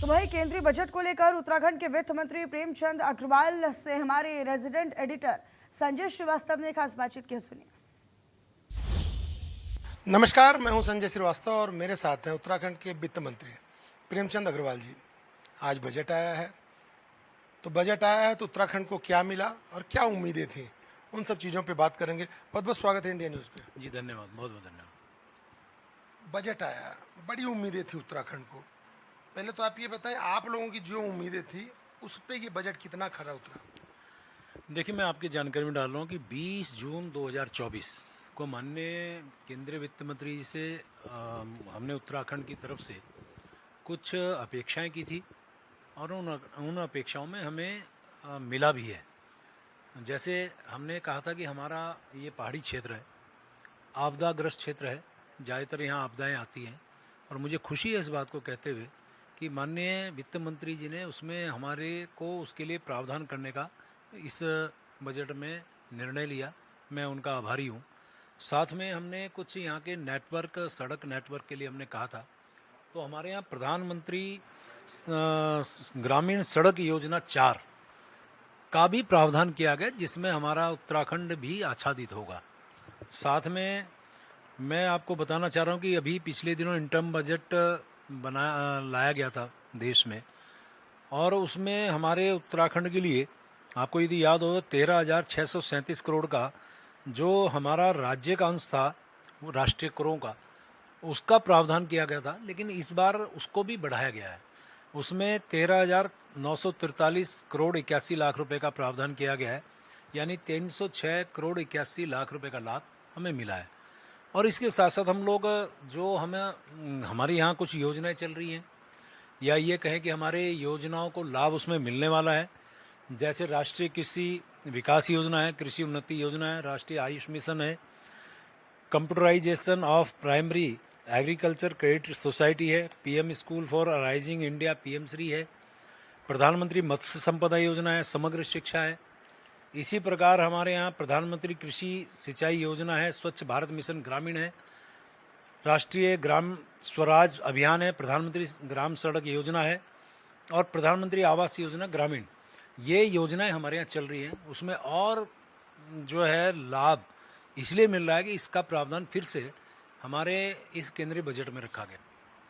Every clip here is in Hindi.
तो वही केंद्रीय बजट को लेकर उत्तराखंड के वित्त मंत्री प्रेमचंद अग्रवाल से हमारे रेजिडेंट एडिटर संजय श्रीवास्तव ने खास बातचीत की, सुनिए। नमस्कार, मैं हूं संजय श्रीवास्तव और मेरे साथ हैं उत्तराखंड के वित्त मंत्री प्रेमचंद अग्रवाल जी। आज बजट आया है, तो बजट आया है तो उत्तराखंड को क्या मिला और क्या उम्मीदें थी, उन सब चीज़ों पे बात करेंगे। बहुत बहुत स्वागत है इंडिया न्यूज़ पे। जी धन्यवाद, बहुत बहुत धन्यवाद। बजट आया, बड़ी उम्मीदें थी उत्तराखंड को। पहले तो आप ये बताएं, आप लोगों की जो उम्मीदें थी उस पर ये बजट कितना खरा उतरा? देखिए, मैं आपकी जानकारी में डाल रहा हूँ कि 20 जून 2024 को माननीय केंद्रीय वित्त मंत्री जी से हमने उत्तराखंड की तरफ से कुछ अपेक्षाएं की थी और उन अपेक्षाओं में हमें मिला भी है। जैसे हमने कहा था कि हमारा ये पहाड़ी क्षेत्र है, आपदाग्रस्त क्षेत्र है, ज़्यादातर यहाँ आपदाएं आती हैं और मुझे खुशी है इस बात को कहते हुए कि माननीय वित्त मंत्री जी ने उसमें हमारे को उसके लिए प्रावधान करने का इस बजट में निर्णय लिया। मैं उनका आभारी हूँ। साथ में हमने कुछ यहाँ के नेटवर्क, सड़क नेटवर्क के लिए हमने कहा था, तो हमारे यहाँ प्रधानमंत्री ग्रामीण सड़क योजना 4 का भी प्रावधान किया गया, जिसमें हमारा उत्तराखंड भी आच्छादित होगा। साथ में मैं आपको बताना चाह रहा हूँ कि अभी पिछले दिनों इंटर्म बजट लाया गया था देश में, और उसमें हमारे उत्तराखंड के लिए आपको यदि याद हो 13,637 करोड़ का जो हमारा राज्य का अंश था वो राष्ट्रीय करों का, उसका प्रावधान किया गया था, लेकिन इस बार उसको भी बढ़ाया गया है। उसमें 13,943 करोड़ 81 लाख रुपए का प्रावधान किया गया है, यानी 306 करोड़ 81 लाख रुपए का लाभ हमें मिला है। और इसके साथ साथ हम लोग जो हमारे यहाँ कुछ योजनाएं चल रही हैं, या ये कहें कि हमारे योजनाओं को लाभ उसमें मिलने वाला है, जैसे राष्ट्रीय कृषि विकास योजना है, कृषि उन्नति योजना है, राष्ट्रीय आयुष मिशन है, computerization of primary agriculture credit society है, PM school for rising India PM Shri है, प्रधानमंत्री मत्स्य संपदा योजना है, समग्र शिक्षा है। इसी प्रकार हमारे यहाँ प्रधानमंत्री कृषि सिंचाई योजना है, स्वच्छ भारत मिशन ग्रामीण है, राष्ट्रीय ग्राम स्वराज अभियान है, प्रधानमंत्री ग्राम सड़क योजना है और प्रधानमंत्री आवास योजना ग्रामीण। ये योजनाएं हमारे यहाँ चल रही हैं। उसमें और जो है लाभ इसलिए मिल रहा है कि इसका प्रावधान फिर से हमारे इस केंद्रीय बजट में रखा गया।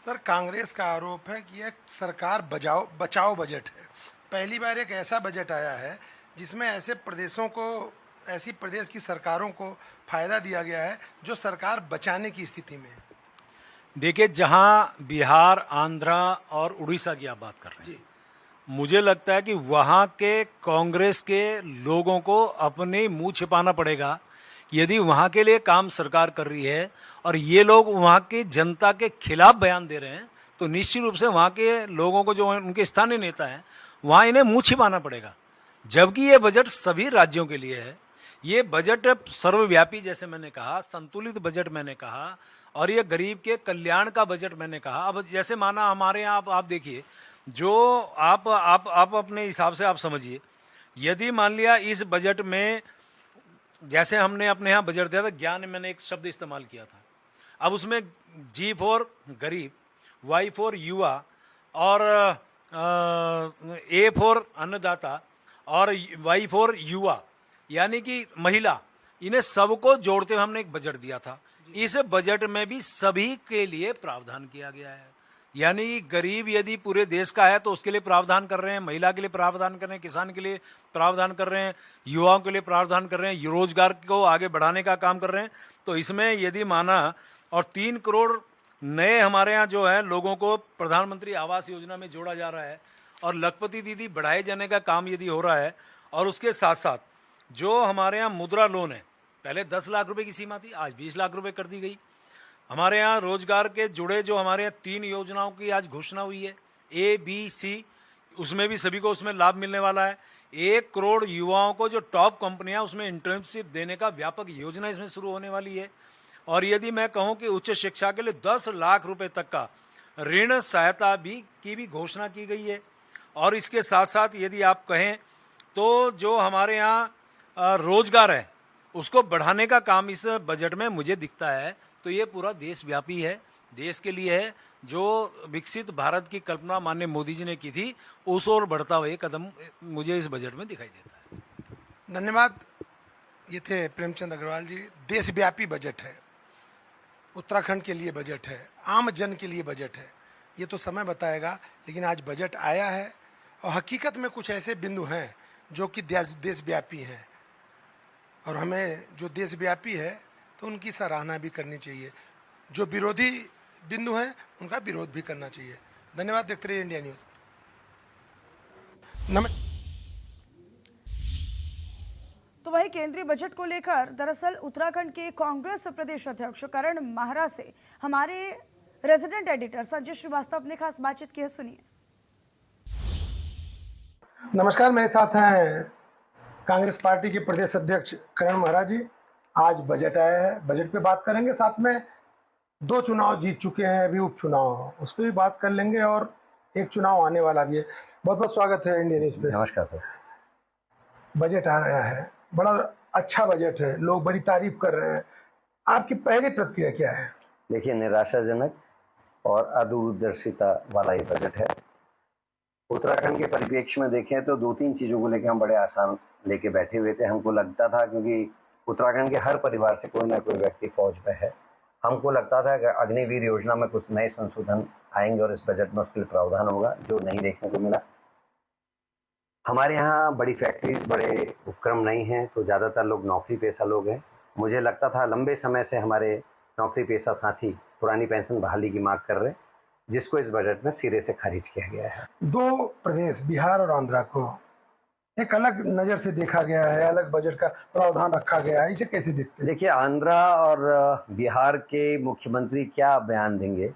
सर, कांग्रेस का आरोप है कि यह सरकार बचाओ बजट है। पहली बार एक ऐसा बजट आया है जिसमें ऐसे प्रदेशों को, ऐसी प्रदेश की सरकारों को फायदा दिया गया है जो सरकार बचाने की स्थिति में है। देखिए, जहाँ बिहार, आंध्रा और उड़ीसा की आप बात कर रहे हैं, मुझे लगता है कि वहाँ के कांग्रेस के लोगों को अपने मुंह छिपाना पड़ेगा। यदि वहाँ के लिए काम सरकार कर रही है और ये लोग वहाँ की जनता के खिलाफ बयान दे रहे हैं, तो निश्चित रूप से वहाँ के लोगों को, जो उनके स्थानीय नेता हैं, वहाँ इन्हें मुंह छिपाना पड़ेगा। जबकि ये बजट सभी राज्यों के लिए है। ये बजट सर्वव्यापी, जैसे मैंने कहा, संतुलित बजट मैंने कहा, और ये गरीब के कल्याण का बजट मैंने कहा। अब जैसे माना हमारे यहाँ आप देखिए, जो आप अपने हिसाब से आप समझिए, यदि मान लिया इस बजट में, जैसे हमने अपने यहाँ बजट दिया था, ज्ञान, मैंने एक शब्द इस्तेमाल किया था। अब उसमें जी फॉर गरीब, वाई फॉर युवा और ए फॉर अन्नदाता और वाई फॉर युवा, यानी कि महिला, इन्हें सबको जोड़ते हुए हमने एक बजट दिया था। इस बजट में भी सभी के लिए प्रावधान किया गया है। यानी गरीब यदि पूरे देश का है तो उसके लिए प्रावधान कर रहे हैं, महिला के लिए प्रावधान कर रहे हैं, किसान के लिए प्रावधान कर रहे हैं, युवाओं के लिए प्रावधान कर रहे हैं, रोजगार को आगे बढ़ाने का काम कर रहे हैं। तो इसमें यदि माना, और 3 करोड़ नए हमारे यहाँ जो है लोगों को प्रधानमंत्री आवास योजना में जोड़ा जा रहा है, और लखपति दीदी बढ़ाए जाने का काम यदि हो रहा है, और उसके साथ साथ जो हमारे यहाँ मुद्रा लोन है, पहले 10 लाख रुपए की सीमा थी, आज 20 लाख रुपए कर दी गई। हमारे यहाँ रोजगार के जुड़े जो हमारे यहाँ 3 योजनाओं की आज घोषणा हुई है, ABC, उसमें भी सभी को उसमें लाभ मिलने वाला है। 1 करोड़ युवाओं को जो टॉप कंपनियां, उसमें इंटर्नशिप देने का व्यापक योजना इसमें शुरू होने वाली है। और यदि मैं कहूं कि उच्च शिक्षा के लिए 10 लाख रुपए तक का ऋण सहायता की भी घोषणा की गई है। और इसके साथ साथ यदि आप कहें तो जो हमारे यहाँ रोजगार है उसको बढ़ाने का काम इस बजट में मुझे दिखता है। तो ये पूरा देशव्यापी है, देश के लिए है। जो विकसित भारत की कल्पना माननीय मोदी जी ने की थी, उस ओर बढ़ता हुआ ये कदम मुझे इस बजट में दिखाई देता है। धन्यवाद। ये थे प्रेमचंद अग्रवाल जी। देशव्यापी बजट है, उत्तराखंड के लिए बजट है, आम जन के लिए बजट है, ये तो समय बताएगा, लेकिन आज बजट आया है और हकीकत में कुछ ऐसे बिंदु हैं जो कि देशव्यापी हैं, और हमें जो देशव्यापी है तो उनकी सराहना भी करनी चाहिए, जो विरोधी बिंदु हैं उनका विरोध भी करना चाहिए। धन्यवाद। देखते रहिए इंडिया न्यूज़। तो वहीं केंद्रीय बजट को लेकर दरअसल उत्तराखंड के कांग्रेस प्रदेश अध्यक्ष करण माहरा से हमारे रेजिडेंट एडिटर संजय श्रीवास्तव ने खास बातचीत की है, सुनिए। नमस्कार, मेरे साथ हैं कांग्रेस पार्टी के प्रदेश अध्यक्ष करण माहरा जी। आज बजट आया है, बजट पे बात करेंगे, साथ में 2 चुनाव जीत चुके हैं, अभी उपचुनाव, उस पर भी बात कर लेंगे, और एक चुनाव आने वाला भी है। बहुत बहुत स्वागत है इंडिया न्यूज़ पे। नमस्कार सर। बजट आ रहा है, बड़ा अच्छा बजट है, लोग बड़ी तारीफ कर रहे हैं, आपकी पहली प्रतिक्रिया क्या है? देखिए, निराशाजनक और अदूरदर्शिता वाला ये बजट है। उत्तराखंड के परिप्रेक्ष्य में देखें तो 2-3 चीज़ों को लेकर हम बड़े आसान लेके बैठे हुए थे। हमको लगता था, क्योंकि उत्तराखंड के हर परिवार से कोई ना कोई व्यक्ति फौज में है, हमको लगता था कि अग्निवीर योजना में कुछ नए संशोधन आएंगे और इस बजट में उसके लिए प्रावधान होगा, जो नहीं देखने को मिला। हमारे यहाँ बड़ी फैक्ट्रीज, बड़े उपक्रम नहीं हैं, तो ज़्यादातर लोग नौकरी पेशा लोग हैं। मुझे लगता था लंबे समय से हमारे नौकरी पेशा साथी पुरानी पेंशन बहाली की मांग कर रहे हैं, जिसको इस बजट में सिरे से खारिज किया गया है। 2 प्रदेश बिहार और आंध्रा को एक अलग नज़र से देखा गया है, अलग बजट का प्रावधान रखा गया है, इसे कैसे देखते हैं? देखिए, आंध्रा और बिहार के मुख्यमंत्री क्या बयान देंगे,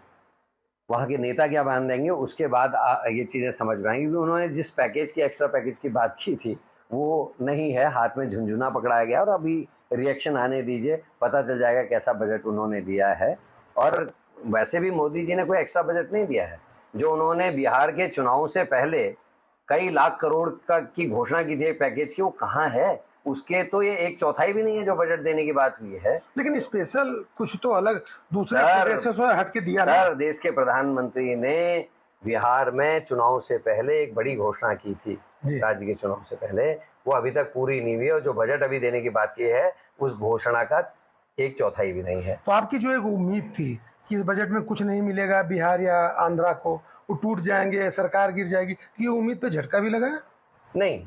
वहाँ के नेता क्या बयान देंगे, उसके बाद ये चीज़ें समझ में आएंगी। क्योंकि उन्होंने जिस पैकेज की, एक्स्ट्रा पैकेज की बात की थी, वो नहीं है, हाथ में झुंझुना पकड़ाया गया, और अभी रिएक्शन आने दीजिए, पता चल जाएगा कैसा बजट उन्होंने दिया है। और वैसे भी मोदी जी ने कोई एक्स्ट्रा बजट नहीं दिया है। जो उन्होंने बिहार के चुनाव से पहले कई लाख करोड़ की घोषणा की थी पैकेज की, वो कहाँ है? उसके तो ये 1/4 भी नहीं है जो बजट देने की बात हुई है। लेकिन स्पेशल कुछ तो अलग दूसरे प्रदेशों से हट के दिया ना। सर, देश के प्रधानमंत्री ने बिहार में चुनाव से पहले एक बड़ी घोषणा की थी, राज्य के चुनाव से पहले, वो अभी तक पूरी नहीं हुई है, और जो बजट अभी देने की बात की है उस घोषणा का 1/4 भी नहीं है। तो आपकी जो एक उम्मीद थी कि इस बजट में कुछ नहीं मिलेगा बिहार या आंध्रा को, वो टूट जाएंगे, सरकार गिर जाएगी, ये उम्मीद पे झटका भी लगा? नहीं,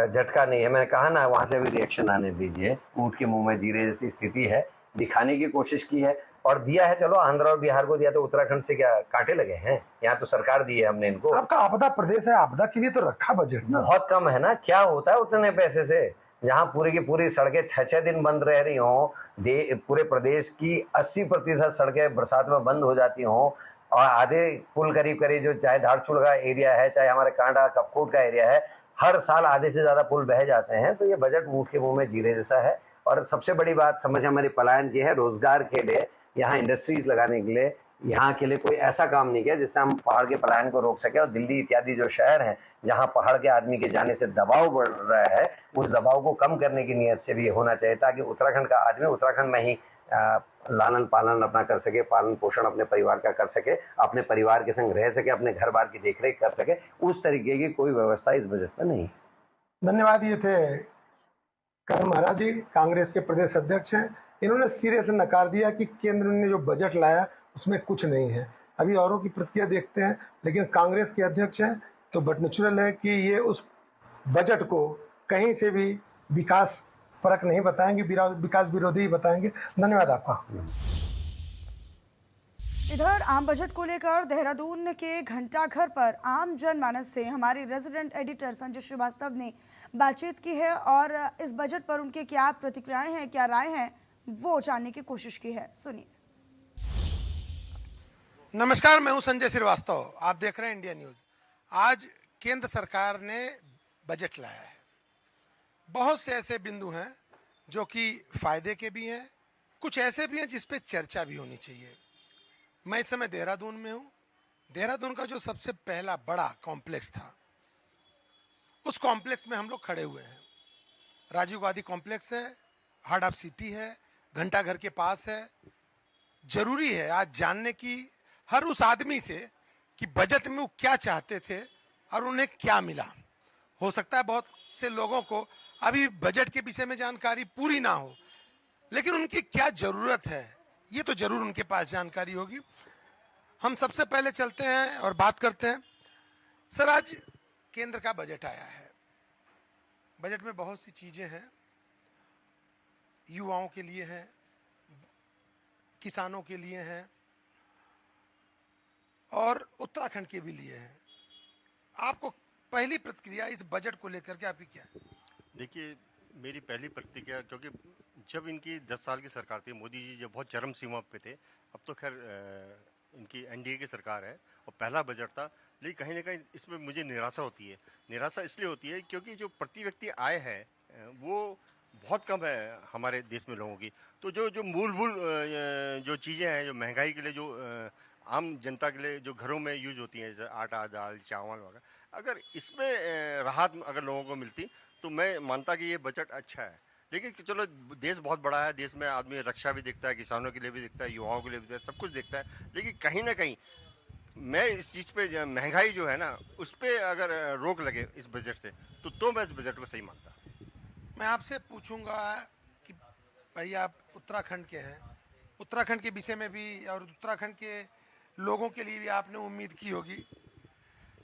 झटका नहीं है। मैंने कहा ना, वहाँ से भी रिएक्शन आने दीजिए। ऊँट के मुंह में जीरे जैसी स्थिति है, दिखाने की कोशिश की है और दिया है। चलो, आंध्र और बिहार को दिया तो उत्तराखंड से क्या कांटे लगे हैं? यहाँ तो सरकार दी है हमने इनको। आपका आपदा प्रदेश है, आपदा के लिए तो रखा बजट ना। बहुत कम है ना, क्या होता है उतने पैसे से? जहाँ पूरी की पूरी सड़कें 6-6 दिन बंद रह रही हों, पूरे प्रदेश की 80% सड़कें बरसात में बंद हो जाती हों, और आधे पुल करीब करीब, जो चाहे धारचूड़ का एरिया है, चाहे हमारे कांडा कपकोट का एरिया है, हर साल आधे से ज़्यादा पुल बह जाते हैं। तो ये बजट ऊँट के मुंह में जीरे जैसा है। और सबसे बड़ी बात समझ हमारे पलायन की है, रोजगार के लिए, यहाँ इंडस्ट्रीज लगाने के लिए, यहाँ के लिए कोई ऐसा काम नहीं किया जिससे हम पहाड़ के पलायन को रोक सके। और दिल्ली इत्यादि जो शहर हैं जहाँ पहाड़ के आदमी के जाने से दबाव बढ़ रहा है, उस दबाव को कम करने की नीयत से भी ये होना चाहिए, ताकि उत्तराखंड का आदमी उत्तराखंड में ही लालन पालन अपना कर सके, पालन पोषण अपने परिवार का कर सके, अपने परिवार के संग रह सके, अपने घर बार की देखरेख कर सके। उस तरीके की कोई व्यवस्था इस बजट में नहीं है। धन्यवाद। ये थे करण माहरा जी, कांग्रेस के प्रदेश अध्यक्ष हैं। इन्होंने सिरे से नकार दिया कि केंद्र ने जो बजट लाया उसमें कुछ नहीं है। अभी औरों की प्रतिक्रिया देखते हैं, लेकिन कांग्रेस के अध्यक्ष हैं तो बट नेचुरल है कि ये उस बजट को कहीं से भी विकास परक नहीं बताएंगे, विकास विरोधी ही बताएंगे। धन्यवाद आपका। इधर आम बजट को लेकर देहरादून के घंटाघर पर आम जनमानस से हमारे रेजिडेंट एडिटर संजय श्रीवास्तव ने बातचीत की है और इस बजट पर उनके क्या प्रतिक्रियाएं हैं, क्या राय हैं, वो जानने की कोशिश की है, सुनिए। नमस्कार, मैं हूं संजय श्रीवास्तव, आप देख रहे हैं इंडिया न्यूज़। आज केंद्र सरकार ने बजट लाया है। बहुत से ऐसे बिंदु हैं जो कि फायदे के भी हैं, कुछ ऐसे भी हैं जिस पे चर्चा भी होनी चाहिए। मैं इस समय देहरादून में हूँ। देहरादून का जो सबसे पहला बड़ा कॉम्प्लेक्स था, उस कॉम्प्लेक्स में हम लोग खड़े हुए हैं। राजीव गांधी कॉम्प्लेक्स है, हार्ट ऑफ सिटी है, घंटाघर के पास है। जरूरी है आज जानने की हर उस आदमी से कि बजट में वो क्या चाहते थे और उन्हें क्या मिला। हो सकता है बहुत से लोगों को अभी बजट के विषय में जानकारी पूरी ना हो, लेकिन उनकी क्या जरूरत है ये तो जरूर उनके पास जानकारी होगी। हम सबसे पहले चलते हैं और बात करते हैं। सर, आज केंद्र का बजट आया है। बजट में बहुत सी चीजें हैं, युवाओं के लिए हैं, किसानों के लिए हैं और उत्तराखंड के भी लिए हैं। आपको पहली प्रतिक्रिया इस बजट को लेकर के आपकी क्या है? देखिए, मेरी पहली प्रतिक्रिया, क्योंकि जब इनकी 10 साल की सरकार थी, मोदी जी जब बहुत चरम सीमा पे थे, अब तो खैर इनकी एनडीए की सरकार है और पहला बजट था, लेकिन कहीं ना कहीं इसमें मुझे निराशा होती है। निराशा इसलिए होती है क्योंकि जो प्रति व्यक्ति आय है वो बहुत कम है हमारे देश में लोगों की। तो जो मूलभूत जो चीज़ें हैं, जो महंगाई के लिए, जो आम जनता के लिए जो घरों में यूज होती हैं, जैसे आटा, दाल, चावल वगैरह, अगर इसमें राहत अगर लोगों को मिलती तो मैं मानता कि ये बजट अच्छा है। लेकिन चलो, देश बहुत बड़ा है, देश में आदमी रक्षा भी देखता है, किसानों के लिए भी देखता है, युवाओं के लिए भी देखता है, सब कुछ देखता है। लेकिन कहीं ना कहीं मैं इस चीज़ पे, महंगाई जो है ना, उस पर अगर रोक लगे इस बजट से, तो मैं इस बजट को सही मानता। मैं आपसे पूछूंगा कि भाई आप उत्तराखंड के हैं, उत्तराखंड के विषय में भी और उत्तराखंड के लोगों के लिए भी आपने उम्मीद की होगी।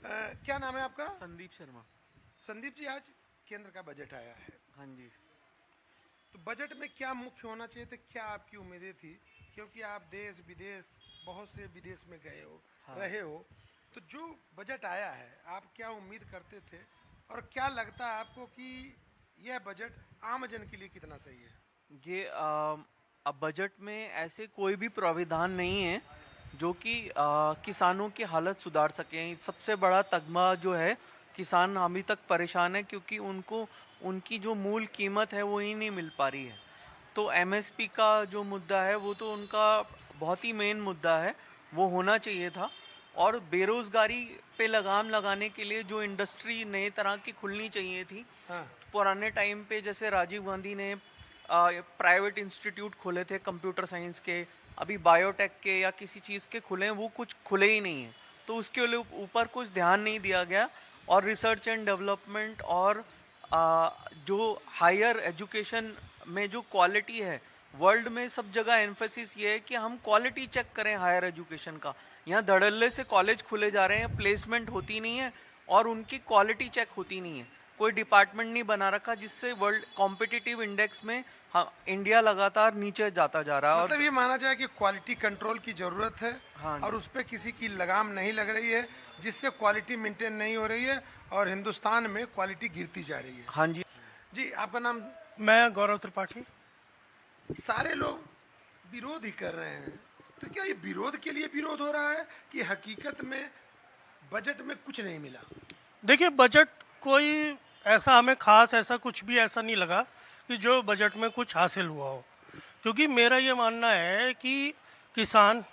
क्या नाम है आपका? संदीप शर्मा। संदीप जी, आज केंद्र का बजट आया है, हाँ जी। तो बजट में क्या मुख्य होना चाहिए था, क्या आपकी उम्मीदें थी? क्योंकि आप देश विदेश, बहुत से विदेश में गए हो, हाँ। रहे हो, तो जो बजट आया है आप क्या उम्मीद करते थे और क्या लगता है आपको कि यह बजट आम जन के लिए कितना सही है? ये अब बजट में ऐसे कोई भी प्राविधान नहीं है जो कि किसानों की हालत सुधार सके। सबसे बड़ा तगमा जो है, किसान अभी तक परेशान है क्योंकि उनको उनकी जो मूल कीमत है वो ही नहीं मिल पा रही है। तो एमएसपी का जो मुद्दा है वो तो उनका बहुत ही मेन मुद्दा है, वो होना चाहिए था। और बेरोजगारी पे लगाम लगाने के लिए जो इंडस्ट्री नए तरह की खुलनी चाहिए थी, हाँ। पुराने टाइम पे जैसे राजीव गांधी ने प्राइवेट इंस्टीट्यूट खोले थे कंप्यूटर साइंस के, अभी बायोटेक के या किसी चीज़ के खुले हैं, वो कुछ खुले ही नहीं हैं। तो उसके ऊपर कुछ ध्यान नहीं दिया गया। और रिसर्च एंड डेवलपमेंट और जो हायर एजुकेशन में जो क्वालिटी है, वर्ल्ड में सब जगह एम्फेसिस ये है कि हम क्वालिटी चेक करें हायर एजुकेशन का। यहाँ धड़ल्ले से कॉलेज खुले जा रहे हैं, प्लेसमेंट होती नहीं है और उनकी क्वालिटी चेक होती नहीं है। कोई डिपार्टमेंट नहीं बना रखा जिससे वर्ल्ड कॉम्पिटिटिव इंडेक्स में इंडिया लगातार नीचे जाता जा रहा है। मतलब ये माना जाए कि क्वालिटी कंट्रोल की जरूरत है, हाँ जी। और उस पर किसी की लगाम नहीं लग रही है, जिससे क्वालिटी मेंटेन नहीं हो रही है और हिंदुस्तान में क्वालिटी गिरती जा रही है। हाँ जी। जी, आपका नाम? मैं गौरव त्रिपाठी। सारे लोग विरोध ही कर रहे हैं, तो क्या ये विरोध के लिए विरोध हो रहा है कि हकीकत में बजट में कुछ नहीं मिला? देखिए, बजट कोई ऐसा हमें खास ऐसा कुछ भी ऐसा नहीं लगा कि जो बजट में कुछ हासिल हुआ हो, क्योंकि मेरा ये मानना है कि किसान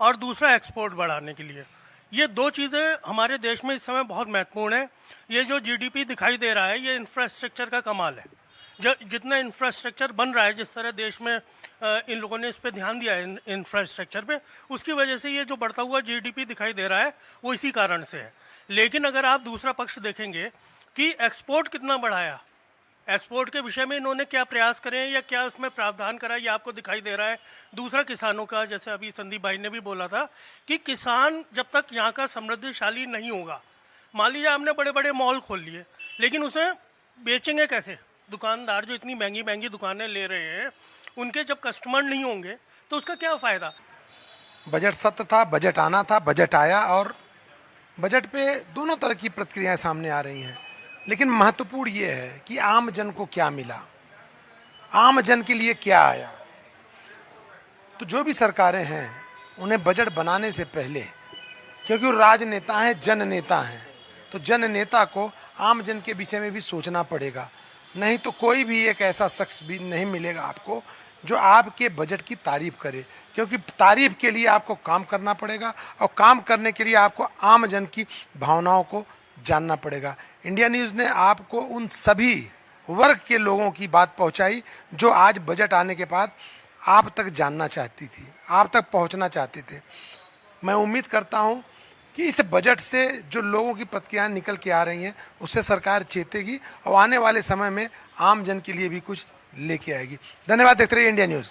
और दूसरा एक्सपोर्ट बढ़ाने के लिए ये दो चीज़ें हमारे देश में इस समय बहुत महत्वपूर्ण है। ये जो जीडीपी दिखाई दे रहा है, ये इंफ्रास्ट्रक्चर का कमाल है। जितना इंफ्रास्ट्रक्चर बन रहा है, जिस तरह देश में इन लोगों ने इस पे ध्यान दिया है इंफ्रास्ट्रक्चर पे, उसकी वजह से ये जो बढ़ता हुआ जीडीपी दिखाई दे रहा है वो इसी कारण से है। लेकिन अगर आप दूसरा पक्ष देखेंगे कि एक्सपोर्ट कितना बढ़ाया, एक्सपोर्ट के विषय में इन्होंने क्या प्रयास करे या क्या उसमें प्रावधान करा, ये आपको दिखाई दे रहा है। दूसरा, किसानों का, जैसे अभी संदीप भाई ने भी बोला था कि किसान जब तक यहाँ का समृद्धिशाली नहीं होगा, मान लीजिए हमने बड़े बड़े मॉल खोल लिए, लेकिन उसे बेचेंगे कैसे? दुकानदार जो इतनी महंगी महंगी दुकानें ले रहे हैं, उनके जब कस्टमर नहीं होंगे तो उसका क्या फ़ायदा? बजट सत्र था, बजट आना था, बजट आया और बजट पे दोनों तरह की प्रतिक्रियाएं सामने आ रही हैं। लेकिन महत्वपूर्ण ये है कि आम जन को क्या मिला, आम जन के लिए क्या आया। तो जो भी सरकारें हैं उन्हें बजट बनाने से पहले, क्योंकि वो राजनेता हैं, जन नेता हैं, तो जन नेता को आम जन के विषय में भी सोचना पड़ेगा। नहीं तो कोई भी एक ऐसा शख्स भी नहीं मिलेगा आपको जो आपके बजट की तारीफ करे, क्योंकि तारीफ के लिए आपको काम करना पड़ेगा और काम करने के लिए आपको आम जन की भावनाओं को जानना पड़ेगा। इंडिया न्यूज़ ने आपको उन सभी वर्ग के लोगों की बात पहुंचाई जो आज बजट आने के बाद आप तक जानना चाहती थी, आप तक पहुंचना चाहते थे। मैं उम्मीद करता हूं कि इस बजट से जो लोगों की प्रतिक्रियाएं निकल के आ रही हैं उससे सरकार चेतेगी और आने वाले समय में आम जन के लिए भी कुछ लेके आएगी। धन्यवाद। देखते रहिए इंडिया न्यूज़।